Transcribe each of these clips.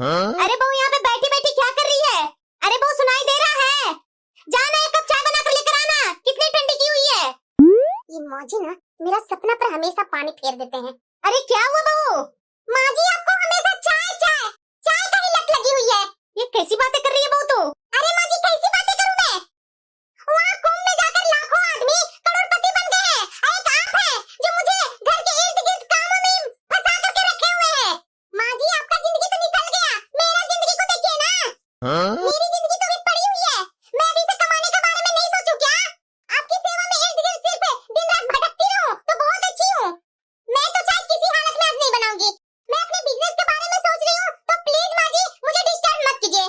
अरे बहू यहाँ पे बैठी बैठी क्या कर रही है? अरे बहू सुनाई दे रहा है? जाना एक कप चाय बना कर लेकर आना, कितनी ठंडी की हुई है। ये माँ जी ना मेरा सपना पर हमेशा पानी फेर देते हैं। अरे क्या हुआ बहू? माँ जी आपको हमेशा चाय चाय चाय का ही लत लगी हुई है। ये कैसी बातें कर रही है बहू तू? अरे माँ जी कैसी बातें करूँ मैं? वहाँ कुंभ में जाकर लाखों आदमी करोड़पति बन गए हैं और एक आप है जो मुझे घर के इर्द गिर्द कामों में फंसा करके रखे हुए हैं। माँ जी आपका जिंदगी तो निकल गया, मेरा जिंदगी को देखिए ना। मेरी जिंदगी तो अभी पड़ी हुई है, मैं अभी से कमाने के बारे में नहीं सोचूं क्या? आपकी सेवा में इर्द गिर्द सिर्फ दिन रात भटकती रहूं तो बहुत अच्छी हूँ। मैं तो चाय किसी हालत में आज नहीं बनाऊंगी। मैं अपने बिजनेस के बारे में सोच रही हूँ तो प्लीज माँ जी मुझे डिस्टर्ब मत कीजिए।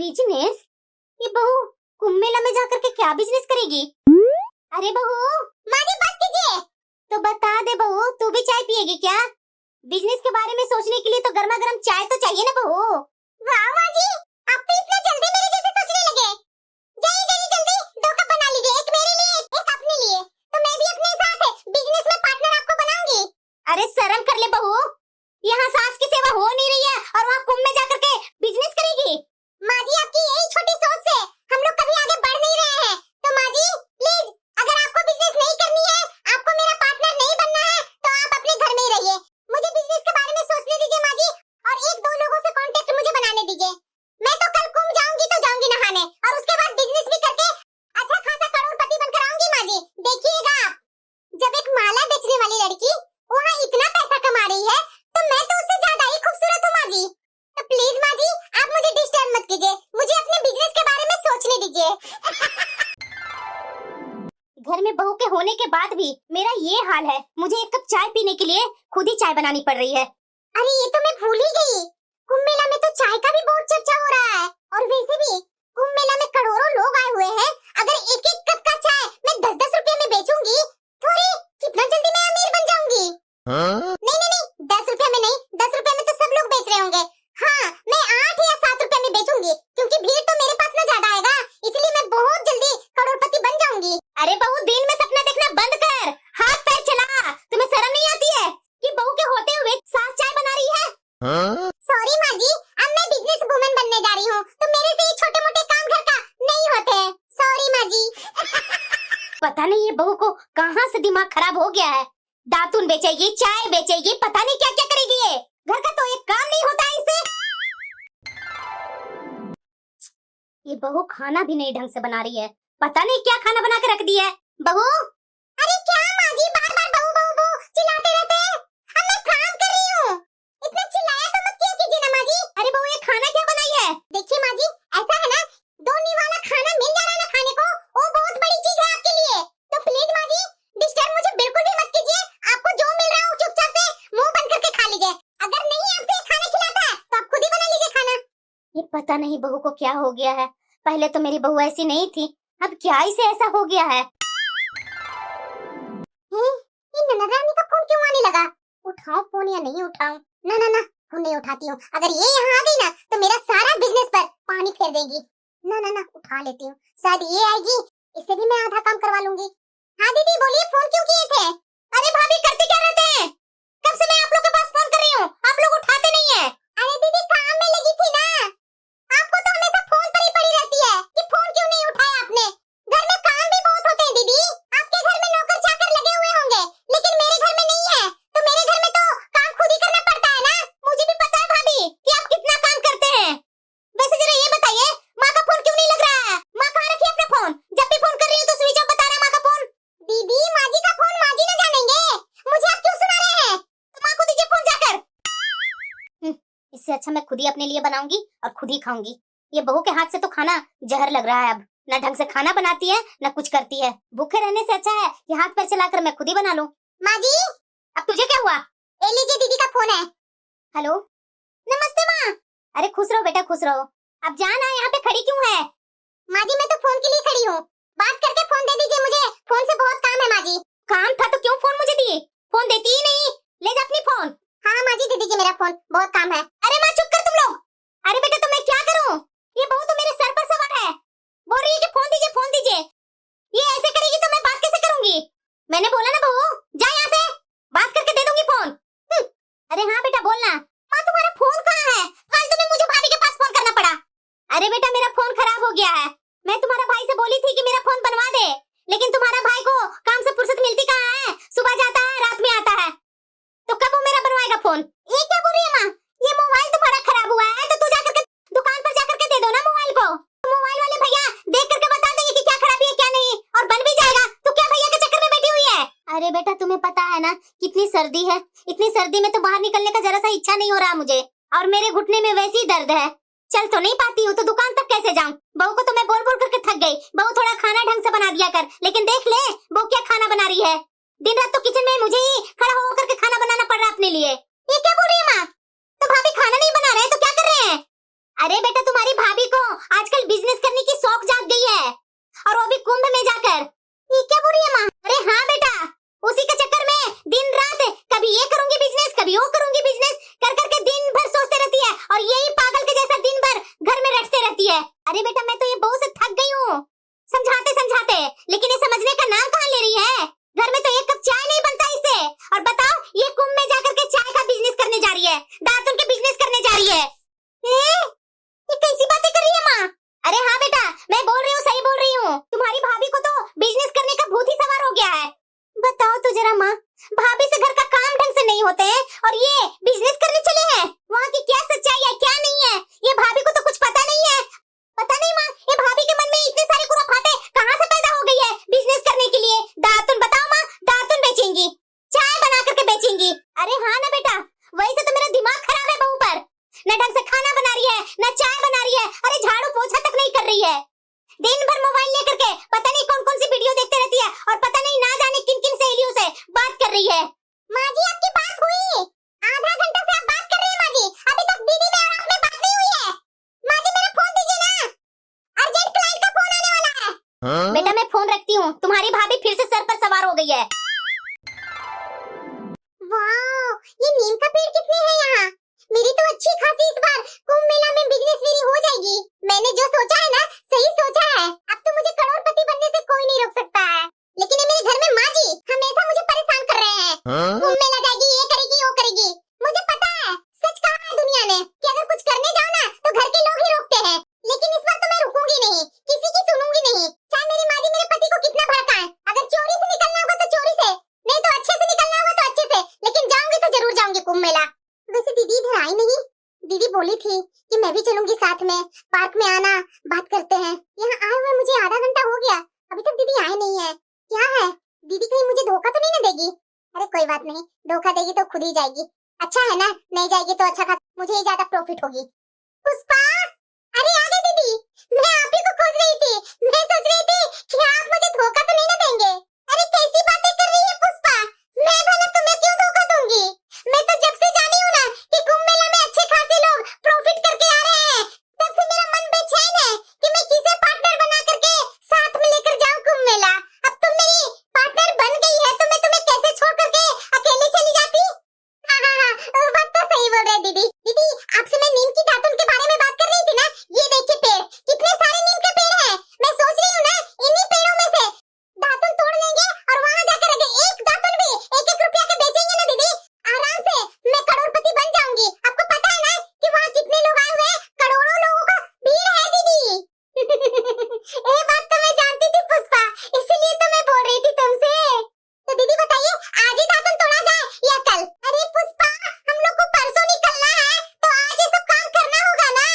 बिजनेस? ये बहू कुंभ मेला में जाकर के क्या बिजनेस करेगी? अरे बहू माँ जी बस कीजिए। तो बता दे बहू, तू भी चाय पिएगी क्या? बिजनेस के बारे में सोचने के लिए तो गर्मा गर्म चाय तो चाहिए ना बहू। वाह माँ जी आप तो इतना जल्दी मेरे जैसे सोचने लगे। जल्दी जल्दी 2 कप बना लीजिए, एक मेरे लिए एक अपने लिए, तो मैं भी अपने साथ बिजनेस में पार्टनर आपको बनाऊंगी। अरे शर्म कर ले बहू, यहाँ सास की सेवा हो नहीं रही है और वहाँ कुंभ में जाकर के बिजनेस करेगी। माँ जी आपकी यही छोटी सोच से हम लोग कभी आगे बढ़ नहीं रहे हैं। तो माँ जी प्लीज अगर आपको बिजनेस नहीं करनी है, आपको मेरा पार्टनर नहीं बनना है तो आप अपने घर में ही रहिए। मुझे बिजनेस के बारे में सोचने दीजिए माँ जी, और 1-2 लोगों से कांटेक्ट मुझे बनाने दीजिए। मैं तो कल कुंभ जाऊंगी तो जाऊंगी नहाने, और उसके बाद बिजनेस भी करके अच्छा खासा करोड़पति बनकर आऊंगी। माँ जी देखिएगा आप, जब एक माला बेचने वाली लड़की वहाँ इतना पैसा कमा रही है तो मैं तो उससे ज्यादा ही खूबसूरत हूँ माँ जी। तो प्लीज माँ जी आप मुझे डिस्टर्ब मत कीजिए, मुझे अपने बिजनेस के बारे में सोचने दीजिए। घर में बहू के होने के बाद भी मेरा ये हाल है, मुझे एक कप चाय पीने के लिए खुद ही चाय बनानी पड़ रही है। अरे ये तो मैं भूल ही गई, कुंभ मेला में तो चाय का भी बहुत चर्चा हो रहा है। और वैसे भी कुंभ मेला में करोड़ों लोग आए हुए हैं, अगर एक एक कप का चाय मैं 10-10 रुपए में बेचूंगी तो अरे कितना जल्दी मैं अमीर बन जाऊंगी। नहीं 10 रुपए में नहीं, 10 रुपए में तो सब लोग बेच रहे होंगे। हाँ मैं 8 या 7 रुपए में बेचूंगी, क्योंकि भीड़ तो मेरे पास ना ज्यादा आएगा, इसलिए मैं बहुत जल्दी करोड़पति बन जाऊंगी। अरे बहू दिन में सपना देखना बंद कर, हाथ पैर चला। तुम्हें शर्म नहीं आती है कि बहू के होते हुए सास चाय बना रही है? सॉरी माँ जी, अब मैं बिजनेस वुमन बनने जा रही हूँ तो मेरे से ये छोटे मोटे काम घर का नहीं होते हैं। सॉरी माँ जी। पता नहीं ये बहू को कहाँ से दिमाग खराब हो गया है, दातुन बेचेगी, चाय बेचेगी, पता नहीं क्या क्या करेगी। ये घर का तो एक काम नहीं होता है इससे। ये बहू खाना भी नहीं ढंग से बना रही है, पता नहीं क्या खाना बना के रख दिया है। बहू अरे क्या माँ जी बार बार बहू बहू बहू चिल्लाते रहते हैं? अब मैं काम कर रही हूँ, इतना चिल्लाया तो मत किया कीजिए ना माँ जी। अरे बहू ये खाना क्या बनाई है? देखिए माँ जी ऐसा है ना, 2 निवाला खाना मिल जा रहा है ना खाने को, वो बहुत बड़ी चीज है आपके लिए। तो प्लीज माँ जी डिस्टर्ब मुझे बिल्कुल भी मत कीजिए, आपको जो मिल रहा है वो चुपचाप से मुंह बंद करके खा लीजिए। अगर नहीं आपसे खाना खिलाता है तो आप खुद ही बना लीजिए खाना। ये पता नहीं बहू को क्या हो गया है, पहले तो मेरी बहू ऐसी नहीं थी, अब क्या इसे ऐसा हो गया है। ये ननद रानी का फोन क्यों आने लगा? उठाऊं फोन या नहीं उठाऊं? ना फोन नहीं उठाती हूँ, अगर ये यहाँ आ गई ना तो मेरा सारा बिजनेस पर पानी फेर देगी। ना उठा लेती हूँ, शायद ये आएगी, इससे भी मैं आधा काम करवा लूंगी। हाँ दीदी बोलिए, फोन क्यों किए थे? अरे भाभी करते क्या रहते हैं? कब से मैं आप लोग के पास फोन कर रही हूँ, आप लोग उठाते नहीं है। अरे दीदी काम में लगी थी ना, आपको तो हमेशा फोन पर ही पड़ी रहती है कि फोन क्यों नहीं उठाया आपने। घर में काम भी बहुत होते हैं दीदी, आपके घर में नौकर चाकर लगे हुए होंगे, लेकिन मेरे घर में नहीं है, तो मेरे घर में तो काम खुद ही करना पड़ता है ना। मुझे भी पता है भाभी कि आप कितना काम करते हैं। वैसे जरा ये बताइए, माँ का फोन क्यों नहीं लग रहा है? माँ कहाँ रखी है अपना फोन? जब भी फोन कर रही हूँ तो स्विच ऑफ बता रहा है माँ का फोन। दीदी माँ जी का फोन माँ जी न जानेंगे, मुझे आप क्यों सुना रहे हैं? तो माँ को दीजिए फोन जाकर। इससे अच्छा मैं खुद ही अपने लिए बनाऊंगी और खुद ही खाऊंगी। ये बहू के हाथ से तो खाना जहर लग रहा है, अब न ढंग से खाना बनाती है न कुछ करती है। भूखे रहने से अच्छा है कि हाथ पैर चलाकर मैं खुद ही बना लूं। माँ जी अब तुझे क्या हुआ? ए लीजिए दीदी का फोन है। हेलो नमस्ते माँ। अरे खुश रहो बेटा खुश रहो। अब जाना यहाँ पे खड़ी क्यों है? माँ जी मैं तो फोन के लिए खड़ी हूँ, बात करके फोन दे दीजिए, मुझे फोन से बहुत काम है। माँ जी काम था तो क्यों फोन मुझे दिए? फोन देती ही नहीं, ले जा अपनी फोन। हाँ माँ जी दे दीजिए मेरा फोन, बहुत काम है। अरे माँ चुप कर तुम लोग। अरे बेटा तो मैं क्या करूँ? ये बहू तो मेरे सर पर सवार है, बोल रही है कि फोन दीजिए फोन दीजिए। ये ऐसे करेगी तो मैं बात कैसे करूंगी? मैंने बोला ना बहू जा यहाँ से, बात करके दे दूंगी फोन। अरे हाँ बेटा बोलना। माँ तुम्हारा फोन कहाँ है? फालतू में अरे बेटा मेरा फोन खराब हो गया है। मैं तुम्हारा भाई से बोली थी कि मेरा फोन बनवा दे, लेकिन तुम्हारा भाई को काम से फुर्सत मिलती कहाँ है, सुबह जाता है रात में आता है, तो कब वो मेरा बनवाएगा फोन? ये क्या बोल रही है माँ, ये मोबाइल तुम्हारा खराब हुआ है तो तू जाकर के दुकान पर जाकर के दे दो ना मोबाइल को। मोबाइल वाले भैया देख करके बता देंगे कि क्या खराबी है क्या नहीं, और बन भी जाएगा। तू क्या भैया के चक्कर में बैठी हुई है? अरे बेटा तुम्हें पता है ना कितनी सर्दी है, इतनी सर्दी में तो बाहर निकलने का जरा सा इच्छा नहीं हो रहा मुझे, और मेरे घुटने में वैसे ही दर्द है, चल तो नहीं पाती हूँ, तो दुकान तक कैसे जाऊँ? बहू को तो मैं बोल बोल करके थक गई, बहू थोड़ा खाना ढंग से बना दिया कर, लेकिन देख ले बहू क्या खाना बना रही है। दिन रात तो किचन में मुझे ही खड़ा होकर के खाना बनाना पड़ रहा अपने लिए। ये क्या बोल रही है माँ? तो भाभी खाना नहीं बना रहे हैं तो क्या कर रहे हैं? अरे बेटा तुम्हारी भाभी को आजकल बिजनेस करने की शौक जाग गई है, और वो भी कुंभ में जाकर। ये क्या बोल रही है माँ? अरे हाँ बेटा, उसी के चक्कर में दिन रात कभी ये करूंगी बिजनेस, कभी वो करूंगी बिजनेस कर करके दिन भर सोचते रहती है, और यही पागल के जैसा दिन भर घर में रटते रहती है। अरे बेटा मैं तो ये बहू से थक गई हूँ समझाते समझाते, लेकिन ये समझने का नाम कहाँ ले रही है। घर में तो एक कप चाय नहीं बनता इससे, और बताओ ये कुंभ में जाकर के चाय का बिजनेस करने जा रही है, दातुन के बिजनेस करने जा रही है। ये कैसी बातें कर रही है माँ? अरे हाँ बेटा मैं बोल रही हूँ, सही बोल रही हूँ, तुम्हारी भाभी को तो बिजनेस करने का भूत ही सवार हो गया है। बताओ तो जरा माँ, भाभी से घर का काम ढंग से नहीं होते हैं और ये बिजनेस करने चले हैं। वहाँ की क्या सच्चाई है क्या नहीं है, ये भाभी को तो कुछ पता नहीं है। पता नहीं माँ, ये भाभी के मन में इतने सारे खुराफाते कहाँ से पैदा हो गई है बिजनेस करने के लिए। दातुन बताओ माँ, दातुन बेचेंगी, चाय बना करके बेचेंगी? अरे हाँ ना बेटा, वही से तो मेरा दिमाग खराब है बहू पर, न ढंग से खाना बना रही है न चाय बना रही है, अरे झाड़ू पोछा तक नहीं कर रही है। दिन भर मोबाइल लेकर के पता नहीं कौन कौन सी वीडियो देखते रहती है, और पता नहीं ना जाने किन किन सहेलियों से बात कर रही है। माँ जी आपकी बात हुई, आधा घंटा से आप बात कर रही हैं माँ जी, अभी तक दीदी में और आप में बात नहीं हुई है। माँ जी मेरा फोन दीजिए ना, अर्जेंट क्लाइंट का फोन आने वाला है। बेटा मैं फोन रखती हूँ, तुम्हारी भाभी फिर से सर पर सवार हो गई है। वाह, ये नीम का पेड़ कितने हैं यहाँ? मेरी तो अच्छी खासी इस बार कुंभ मेला में बिजनेस मेरी हो जाएगी। मैंने जो सोचा है ना सही सोचा है, अब तो मुझे करोड़पति बनने से कोई नहीं रोक सकता है। लेकिन ये मेरे घर में माँ जी हमेशा मुझे परेशान कर रहे हैं। कुंभ मेला जाएगी, ये करेगी वो करेगी। मुझे पता है सच कहा है दुनिया ने कि अगर कुछ करने जाओ ना तो घर के लोग ही रोकते हैं, लेकिन इस बार तो मैं रुकूंगी नहीं, किसी की सुनूंगी नहीं, चाहे मेरी माँ जी मेरे पति को कितना भड़काए। अगर चोरी से निकलना होगा तो चोरी से, नहीं तो अच्छे से निकलना होगा तो अच्छे से, लेकिन जाऊंगी तो जरूर जाऊंगी कुंभ मेला। वैसे दीदी इधर आई नहीं, दीदी बोली थी कि मैं भी चलूंगी साथ में, पार्क में आना बात करते हैं। यहाँ आए हुए मुझे आधा घंटा हो गया, अभी तक दीदी आए नहीं है। क्या है दीदी कहीं मुझे धोखा तो नहीं ना देगी? अरे कोई बात नहीं, धोखा देगी तो खुद ही जाएगी। अच्छा है ना, नहीं जाएगी तो अच्छा खासा मुझे ही ज्यादा प्रॉफिट होगी। पुष्पा, अरे आ गई दीदी, मैं आप ही को खोज रही थी। मैं सोच रही थी कि आप मुझे धोखा तो नहीं ना देंगे। अरे कैसी बातें कर रही है पुष्पा, मैं भला तुम्हें क्यों धोखा दूंगी? मैं तो जब से जानी हूँ ना कि कुंभ मेला में अच्छे खासे लोग प्रॉफिट करके आ रहे हैं, तब से मेरा मन बेचैन है कि मैं किसे पार्टनर बना करके साथ में लेकर जाऊं कुंभ मेला। अब तुम मेरी पार्टनर बन गई है तो मैं तुम्हें कैसे छोड़ करके अकेले चली जाती? हाँ, बात तो सही बोल रहे दीदी। दीदी आपसे मैं नीम की दातुन के बारे में बात कर रही थी ना, ये देखिए पेड़, कितने सारे नीम के पेड़ हैं। मैं सोच रही हूँ ना इन्हीं पेड़ों में से दातुन तोड़ लेंगे और वहाँ जाकर अगर एक दातुन भी 1-1 रुपया के बेचेंगे ना दीदी, आराम से मैं करोड़पति बन जाऊंगी। आपको पता है ना कि वहाँ कितने लोग आए हुए हैं, करोड़ों लोगों का भीड़ है दीदी। ये बात तो मैं जानती थी पुष्पा, इसीलिए तो मैं बोल रही थी तुमसे। तो दीदी बताइए आज ही दातुन तोड़ा जाए या कल? अरे पुष्पा हम लोग को परसों निकलना है, तो आज ये सब काम करना होगा ना।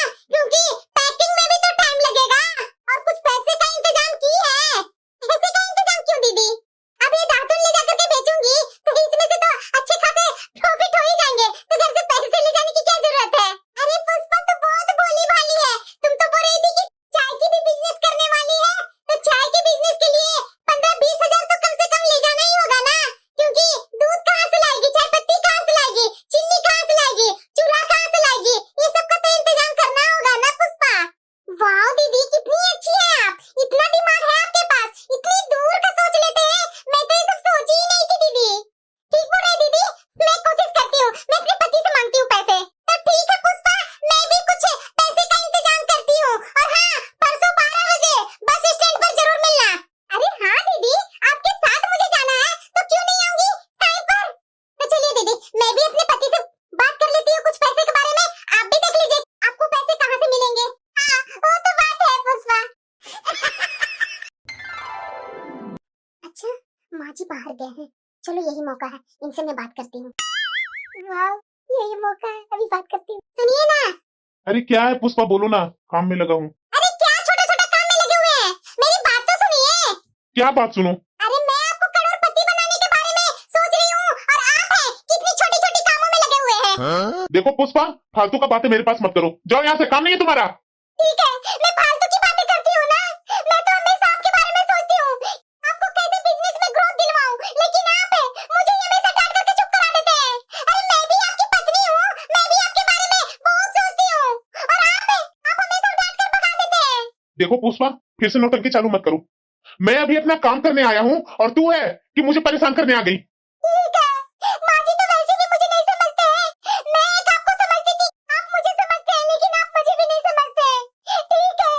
गए हैं। चलो यही मौका है, इनसे मैं बात करती हूँ। वाह, यही मौका है, अभी बात करती हूँ। सुनिए ना। अरे क्या है पुष्पा, बोलो ना, काम में लगा हूँ। अरे क्या छोटे छोटे काम में लगे हुए हैं, मेरी बात तो सुनिए। क्या बात सुनो? अरे मैं आपको करोड़पति बनाने के बारे में सोच रही हूँ और आप हैं कितनी छोटी छोटी कामों में लगे हुए हैं। देखो पुष्पा, फालतू का बातें मेरे पास मत करो, जाओ यहाँ से, काम नहीं है तुम्हारा। ठीक है, मैं फालतू की बातें करती हूँ ना, मैं तो हमेशा आपके बारे में सोचती हूँ, आपको कैसे बिजनेस में ग्रोथ दिलवाऊं, लेकिन आप मुझे हमेशा डांट करके चुप करा देते हैं। अरे मैं भी आपकी पत्नी हूँ, मैं भी आपके बारे में बहुत सोचती हूँ और आप हमेशा डांट कर भगा देते हैं। देखो पुष्पा, फिर से नौटंकी चालू मत करो। मैं अभी अपना काम करने आया हूँ और तू है कि मुझे परेशान करने आ गई। ठीक है, माँ जी तो वैसे भी मुझे नहीं समझते हैं, मैं एक आपको समझती थी, आप मुझे समझते हैं लेकिन आप मुझे भी नहीं समझते हैं। ठीक है,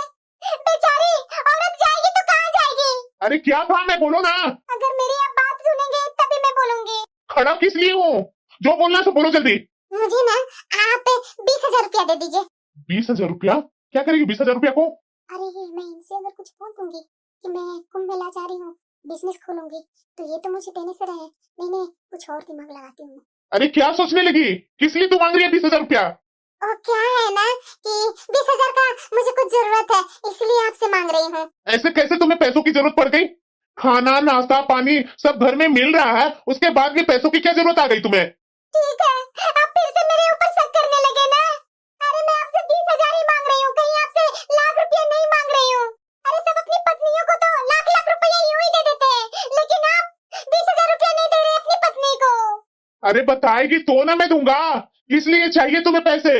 बेचारी औरत जाएगी तो कहाँ जाएगी? अरे क्या काम है, बोलो ना। अगर मेरी आप बात सुनेंगे तभी मैं बोलूंगी। खड़ा किस लिए हूँ? जो बोलना है सो बोलो जल्दी। मुझे ना आप 20,000 रुपया दे दीजिए। 20,000 रुपया? क्या करेगी 20,000 रुपया को? अरे मैं इनसे अगर कुछ बोल दूंगी कि मैं कुंभ मेला जा रही हूँ, बिजनेस खोलूंगी, तो ये तो मुझे देने से रहे। नहीं, कुछ और दिमाग लगाती हूँ। अरे क्या सोचने लगी, किस लिए तू मांग रही है 20,000 रुपया? और क्या है ना कि 20,000 का मुझे कुछ जरूरत है, इसलिए आपसे मांग रही हूँ। ऐसे कैसे तुम्हें पैसों की जरूरत पड़ गई? खाना नाश्ता पानी सब घर में मिल रहा है, उसके बाद भी पैसों की क्या जरूरत आ गई तुम्हें? ठीक है, आप फिर से मेरे ऊपर शक करने लगे ना। अरे मैं आपसे 20,000 ही मांग रही हूँ, कहीं आपसे लाख रुपया नहीं मांग रही हूँ। अरे सब अपनी पत्नियों को तो लाख लाख रुपया यूं ही दे देते हैं, लेकिन आप 20,000 रुपया नहीं दे रहे अपनी पत्नी को। अरे बताएगी तो ना मैं दूंगा, किस लिए चाहिए तुम्हें पैसे?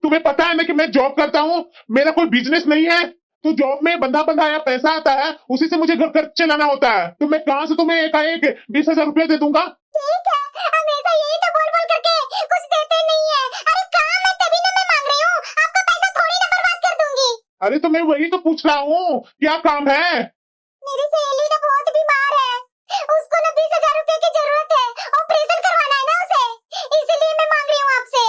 तुम्हें पता है ना कि मैं जॉब करता हूँ, मेरा कोई बिजनेस नहीं है। तो जॉब में बंधा बंधाया पैसा आता है, उसी से मुझे घर खर्च चलाना होता है। तो मैं कहाँ से तुम्हें एकाएक 20,000 रुपया दे दूंगा? ठीक है, हमेशा यही तो बोल बोल करके कुछ देते नहीं है। अरे काम है तभी ना मैं मांग रही हूँ, आपका पैसा थोड़ी ना बर्बाद कर दूंगी। अरे तो मैं वही तो पूछ रहा हूँ, क्या काम है? मेरी सहेली ना बहुत बीमार है, उसको ना 20,000 रुपए की जरूरत है, ऑपरेशन करवाना है ना उसे, इसीलिए मैं मांग रही हूँ आपसे।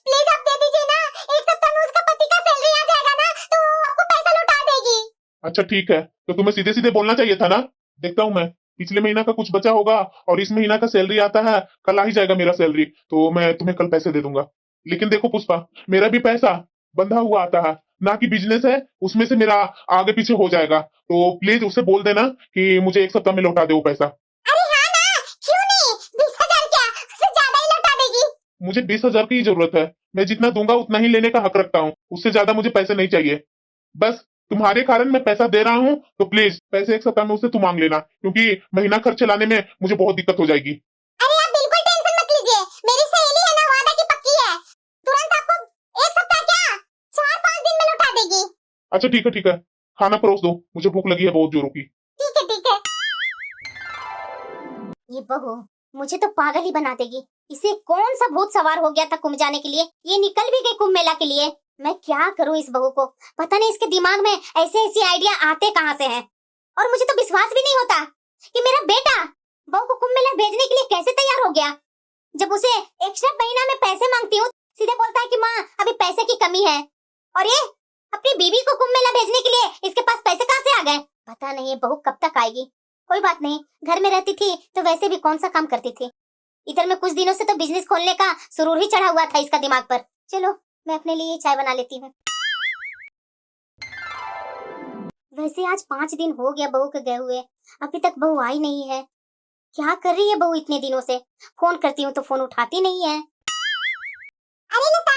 प्लीज आप दे दीजिए ना, एक सप्ताह में उसका पति का सैलरी आ जाएगा ना तो आपको पैसा लौटा देगी। अच्छा ठीक है, तो तुम्हें सीधे सीधे बोलना चाहिए था ना। देखता हूँ मैं, पिछले महीना का कुछ बचा होगा और इस महीना का सैलरी आता है, कल आ ही जाएगा मेरा सैलरी, तो मैं तुम्हें कल पैसे दे दूंगा। लेकिन देखो पुष्पा, मेरा भी पैसा बंधा हुआ आता है ना, कि बिजनेस है उसमें से मेरा आगे पीछे हो जाएगा। तो प्लीज उससे बोल देना कि मुझे एक सप्ताह में लौटा दे वो पैसा। अरे हाँ ना, क्यों नहीं, 20,000 क्या, उससे ज्यादा ही लौटा देगी। मुझे 20,000 की ही जरूरत है, मैं जितना दूंगा उतना ही लेने का हक रखता हूँ, उससे ज्यादा मुझे पैसे नहीं चाहिए। बस तुम्हारे कारण मैं पैसा दे रहा हूँ, तो प्लीज पैसे एक सप्ताह में उससे तू मांग लेना, क्योंकि महीना खर्च चलाने में मुझे बहुत दिक्कत हो जाएगी। अरे आप बिल्कुल टेंशन मत लीजिए, मेरी सहेली है ना, वादा की पक्की है, तुरंत आपको एक सप्ताह क्या 4-5 दिन में लौटा देगी। अच्छा ठीक है, खाना परोस दो, मुझे भूख लगी है बहुत जोरों की। ठीक है। ये बहू मुझे तो पागल ही बना देगी। इसे कौन सा भूत सवार हो गया था कुंभ जाने के लिए, ये निकल भी गई कुंभ मेला के लिए। मैं क्या करूं इस बहू को, पता नहीं इसके दिमाग में ऐसे ऐसे आइडिया आते कहां से हैं। और मुझे तो विश्वास भी नहीं होता कि मेरा बेटा बहू को कुंभ मेला भेजने के लिए कैसे तैयार हो गया। जब उसे एक्स्ट्रा महीना में पैसे मांगती हूँ, सीधे बोलता है कि माँ अभी पैसे की कमी है। और ये अपनी बीवी को कुंभ मेला भेजने के लिए इसके पास पैसे कहाँ से आ गए, पता नहीं ये बहू कब तक आएगी। कोई बात नहीं, घर में रहती थी तो वैसे भी कौन सा काम करती थी, इधर में कुछ दिनों से तो बिजनेस खोलने का सुरूर ही चढ़ा हुआ था इसका दिमाग पर। चलो मैं अपने लिए चाय बना लेती हूँ। वैसे आज 5 दिन हो गया बहू के गए हुए, अभी तक बहू आई नहीं है। क्या कर रही है बहू इतने दिनों से, फोन करती हूँ तो फोन उठाती नहीं है। अरे लता,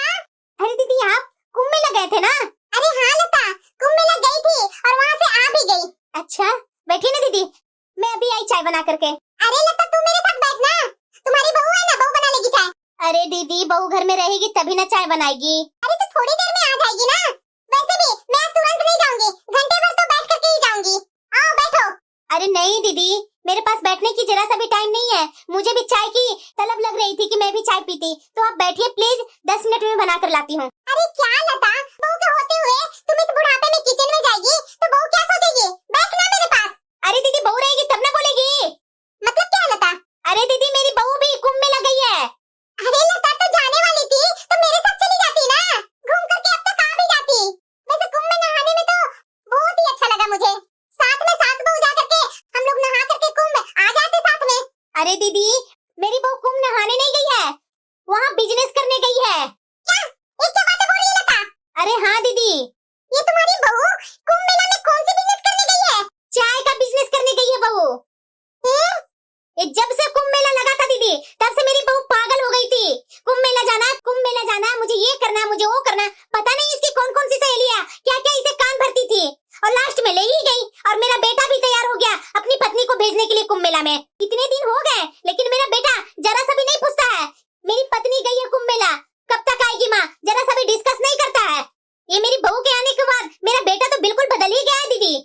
अरे दीदी आप कुंभ मेला गए थे ना? अरे हाँ लता, कुंभ मेला गई थी और वहाँ से आ भी गई। अच्छा बैठिए ना दीदी, मैं अभी आई चाय बना करके। अरे लता तू मेरे साथ बैठना, तुम्हारी बहू है ना, बहू बना लेगी चाय। अरे दीदी बहू घर में रहेगी तभी ना चाय बनाएगी। अरे तो थोड़ी देर में आ जाएगी ना, वैसे भी मैं आज तुरंत नहीं जाऊंगी, घंटे भर तो बैठ करके ही जाऊंगी। आओ बैठो। अरे नहीं दीदी, मेरे पास बैठने की जरा सा भी टाइम नहीं है, मुझे भी चाय की तलब लग रही थी कि मैं भी चाय पीती। तो आप बैठिए प्लीज, 10 मिनट में बना कर लाती हूँ। अरे क्या लता, बहू के होते हुए तुम इस बुढ़ापे में किचन में जाएगी तो बहू क्या सोचेगी, बैठना मेरे पास। अरे दीदी बहू रहेगी तब ना बोलेगी। मतलब क्या लता? अरे दीदी मेरी बहू भी कुंभ में लग गई है। अरे लता तो जाने वाली थी तो मेरे साथ चली जाती ना, घूम करके अब तक आ भी जाती। वैसे कुंभ में नहाने में तो बहुत ही अच्छा लगा मुझे, साथ में सास बहू जा करके हम लोग नहा करके कुंभ आ जाते साथ में। अरे दीदी, मेरी बहू कुंभ नहाने नहीं गई है, वहाँ बिजनेस करने गई है। क्या ये क्या बातें बोल रही है लता? अरे हाँ दीदी, ये तुम्हारी बहू कुंभ मेला में कौन सी बिजनेस करने गई है? चाय का बिजनेस करने गई है बहू। ये जब से कुंभ मेला लगा था दीदी, तब से मेरी बहू पागल हो गई थी। कुंभ मेला जाना है, कुंभ मेला जाना है, मुझे ये करना है, मुझे वो करना है। पता नहीं इसकी कौन कौन सी सहेलियां क्या क्या इसे कान भरती थी, और लास्ट में ले ही गई। और मेरा बेटा भी तैयार हो गया अपनी पत्नी को भेजने के लिए कुंभ मेला में। इतने दिन हो गए, लेकिन मेरा बेटा जरा सा भी नहीं पूछता है मेरी पत्नी गई है कुंभ मेला, कब तक आएगी माँ, जरा सा भी डिस्कस नहीं करता है। ये मेरी बहू के आने के बाद मेरा बेटा तो बिल्कुल बदल ही गया है दीदी।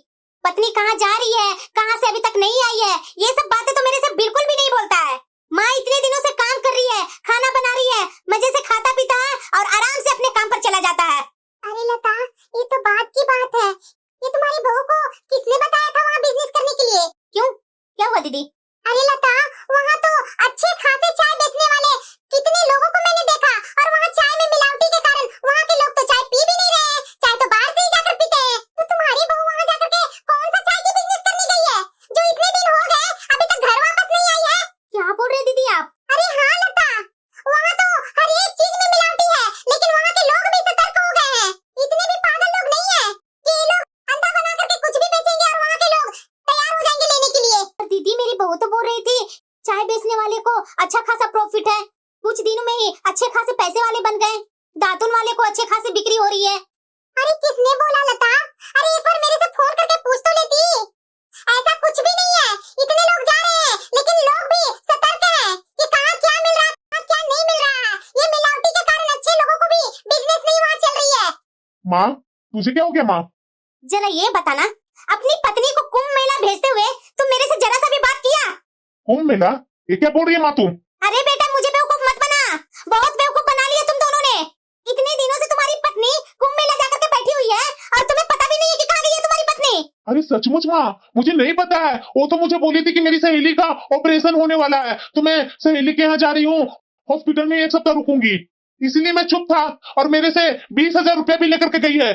पत्नी कहाँ जा रही है, कहाँ से अभी तक नहीं आई है, ये सब बातें तो मेरे से बिल्कुल भी नहीं बोलता है। माँ इतने दिनों से काम कर रही है, खाना बना रही है, मजे से खाता पीता है और आराम से अपने काम पर चला जाता है। अरे लता, ये तो बात की बात है। ये तुम्हारी बहू को किसने बताया था वहाँ बिजनेस करने के लिए? क्यों, क्या हुआ दीदी? अरे लता, वहाँ तो अच्छे खासे चाय बेचने वाले कितने लोगों को मैंने देखा, और वहाँ चाय में मिलावटी के कारण वहाँ के लोग तो चाय पी भी नहीं रहे हैं, चाय तो बाहर से ही जाकर पीते हैं। तो तुम्हारी बहू वहाँ जाकर के कौन सा चाय की बिजनेस करने गई है, जो इतने दिन हो गए अभी तक घर वापस नहीं आई है? क्या बोल रहे दीदी आप? अरे हाँ लता, वहाँ तो हर एक चीज में मिलावटी है, लेकिन वहाँ के लोग भी सतर्क हो गए हैं। इतने भी पागल लोग नहीं है कि ये लोग अंधा बना करके कुछ भी बेचेंगे और वहाँ के लोग तैयार हो जाएंगे लेने के लिए। दीदी मेरी बहू तो बोल रही थी चाय बेचने वाले को अच्छा खासा प्रॉफिट है, कुछ दिनों में ही अच्छे खासे पैसे वाले बन गए, दातुन वाले को अच्छे खासे बिक्री हो रही है। अरे किसने बोला लता? अरे एक बार मेरे से फोन करके पूछ तो लेती। ऐसा कुछ भी नहीं है, इतने लोग जा रहे हैं, लेकिन लोग भी सतर्क हैं कि कहाँ क्या मिल रहा है, कहाँ क्या नहीं मिल रहा है। ये मिलावटी के कारण अच्छे लोगों को भी बिजनेस नहीं वहाँ चल रही है। माँ तुझे क्या हो गया माँ? जरा ये बताना, अपनी पत्नी को कुंभ मेला भेजते हुए तुम मेरे से जरा सा भी बात किया? कुंभ मेला? ये क्या बोल रही है माँ तुम? अरे बेटा मुझे बेवकूफ मत बना, बहुत बेवकूफ बना लिया तुम दोनों ने। इतने दिनों से तुम्हारी पत्नी कुंभ मेला जाकर के बैठी हुई है और तुम्हें पता भी नहीं है कि कहाँ गई है तुम्हारी पत्नी। अरे सचमुच माँ, मुझे नहीं पता है। वो तो मुझे बोली थी कि मेरी सहेली का ऑपरेशन होने वाला है, तो मैं सहेली के यहाँ जा रही हूँ, हॉस्पिटल में 1 सप्ताह रुकूंगी, इसलिए मैं चुप था। और मेरे से 20,000 रुपया भी लेकर के गई है।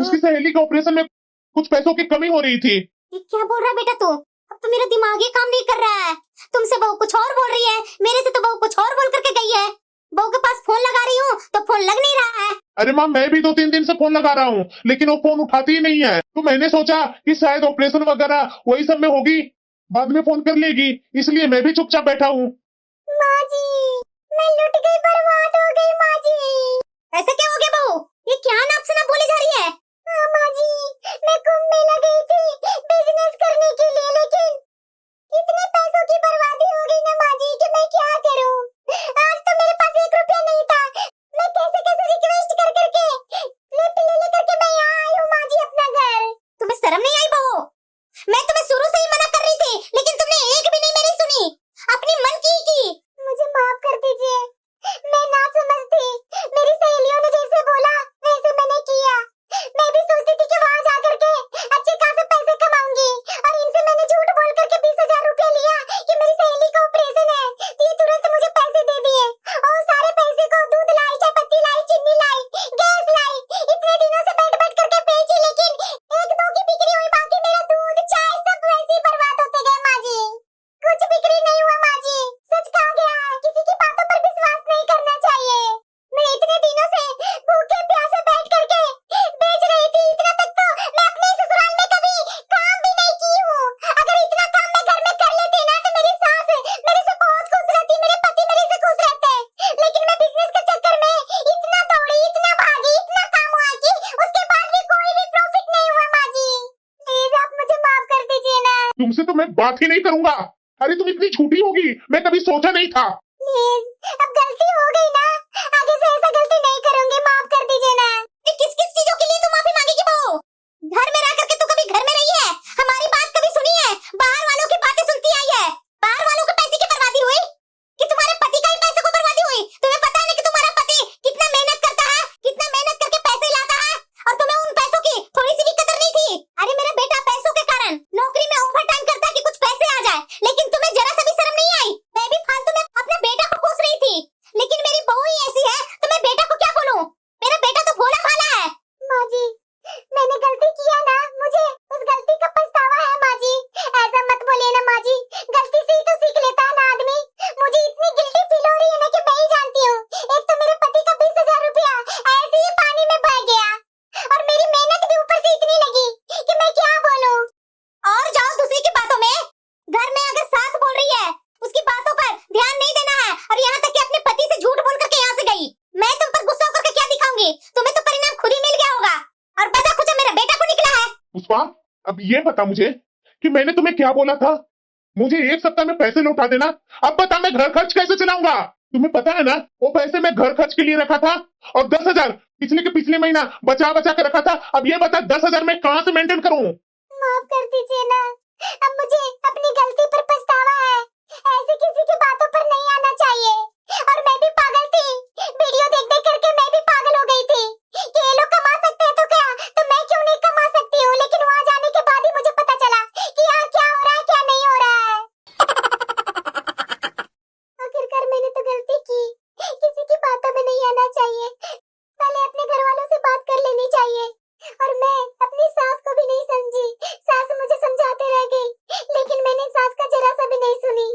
उसकी सहेली के ऑपरेशन में कुछ पैसों की कमी हो रही थी। ये क्या बोल रहा है बेटा तू? अब तो मेरा दिमाग ही काम नहीं कर रहा है। तुमसे बहू कुछ और बोल रही है, मेरे से तो बहू कुछ और बोल करके गई है। बहू के पास फोन लगा रही हूँ तो फोन लग नहीं रहा है। अरे माँ मैं भी 2-3 दिन से फोन लगा रहा हूँ, लेकिन वो फोन उठाती ही नहीं है। तो मैंने सोचा कि शायद ऑपरेशन वगैरह वही सब में होगी, बाद में फोन कर लेगी, इसलिए मैं भी चुपचाप बैठा हूँ। माँ जी, मैं लुट गई, बर्बाद हो गई माँ जी। ऐसा क्या हो गया बहू? ये क्या नाप से ना बोली जा रही है? हाँ माँ जी, मैं कुंभ मेला गई थी बिजनेस करने के लिए, लेकिन इतने पैसों की बर्बादी हो गई ना माँ जी कि मैं क्या करूँ। आज तो मेरे पास 1 रुपया नहीं था, मैं कैसे कैसे रिक्वेस्ट कर करके लिफ्ट ले लेकर के मैं यहाँ आई हूँ माँ जी अपना घर। तुम्हें शर्म नहीं आई बहू? मैं तुम्हें शुरू से ही मना कर रही थी, लेकिन तुमने एक भी नहीं मेरी सुनी, अपनी मन की। मुझे माफ कर दीजिए, मैं ना समझ थी। मेरी सहेलियों ने जैसे बोला वैसे मैंने किया। मैं भी सोचती थी कि वहाँ जा करके अच्छे खासे पैसे कमाऊंगी, और इनसे मैंने झूठ बोल करके 20,000 रुपया लिया कि मेरी सहेली का ऑपरेशन है, तो ये तुरंत मुझे पैसे दे दिए। और सारे पैसे को दूध लाई, चाय पत्ती लाई, चीनी लाई, गैस लाई, इतने दिनों से बैठ बैठ करके बेची, लेकिन 1-2 की बिक्री हुई, बाकी मेरा दूध चाय सब वैसे ही बर्बाद होते गए माँ जी। कुछ बिक्री नहीं हुआ माँ जी। सच कहा गया है, किसी की बातों पर विश्वास नहीं करना चाहिए। मैं इतने दिनों से भूखे प्यासे बैठ करके बेच रही थी, इतना तक तो मैं अपने ससुराल में कभी काम भी नहीं की हूँ। अगर इतना काम मैं घर में कर लेती ना तो मेरी सास मेरे से बहुत खुश रहती, मेरे पति मेरे से खुश रहते। लेकिन मैं बिजनेस के चक्कर में इतना दौड़ी, इतना भागी, इतना काम हुआ कि उसके बाद भी कोई भी प्रॉफिट नहीं हुआ माँ जी। प्लीज आप मुझे माफ कर दीजिए ना। तुमसे तो मैं बात ही नहीं करूंगा। अरे तुम इतनी झूठी होगी, मैं कभी सोचा नहीं था। प्लीज, अब गलती हो गई ना, आगे से ऐसा गलती नहीं करूंगी, माफ कर दीजिए ना। किस किस चीजों के लिए तुम माफी मांगेगी बहू? घर में रह करके तू कभी घर में रही है? हमारी बात कभी सुनी है? बाहर वालों की बातें सुनती आई है। बाहर वालों के पैसे की बर्बादी हुई कि तुम्हारे पति का ही पैसे को बर्बादी हुई? तुम्हें पता है कि तुम्हारा पति कितना मेहनत करता है, कितना मेहनत करके पैसे लाता है, और तुम्हें उन पैसों की थोड़ी सी भी कदर नहीं थी। अरे मेरा बेटा पैसों के कारण नौकरी में ओवर टाइम करता है कि कुछ पैसे आ जाए, लेकिन तुम्हें जरा सा भी शर्म नहीं आई। मैं भी फालतू में अपने बेटा को कोस रही थी, लेकिन मेरी बहू दूंगी। तुम्हें तो परिणाम खुद ही मिल गया होगा और बचा खुचा मेरे बेटा को निकला है। पुष्पा, अब ये बता मुझे कि मैंने तुम्हें क्या बोला था। मुझे 1 सप्ताह में पैसे लौटा देना। अब बता मैं घर खर्च कैसे चलाऊंगा। तुम्हें पता है ना वो पैसे मैं घर खर्च के लिए रखा था और 10,000 पिछले के पिछले महीना बचा बचा के रखा था। अब ये बता 10,000 मैं कहाँ से मेंटेन करूँ। माफ कर दीजिए ना, अब मुझे अपनी गलती पर पछतावा है। ऐसे किसी की बातों पर नहीं आना चाहिए। और मैं भी पागल थी, वीडियो देख देख करके मैं भी पागल हो गई थी कि ये लोग कमा सकते हैं तो क्या, तो मैं क्यों नहीं कमा सकती हूँ। लेकिन वहाँ जाने के बाद ही मुझे पता चला कि यहाँ क्या हो रहा है क्या नहीं हो रहा है। आखिरकार मैंने तो गलती की, किसी की बातों में नहीं आना चाहिए, पहले अपने घर वालों से बात कर लेनी चाहिए। और मैं अपनी सास को भी नहीं समझी, सास मुझे समझाते रह गई लेकिन मैंने सास का जरा सा भी नहीं सुनी।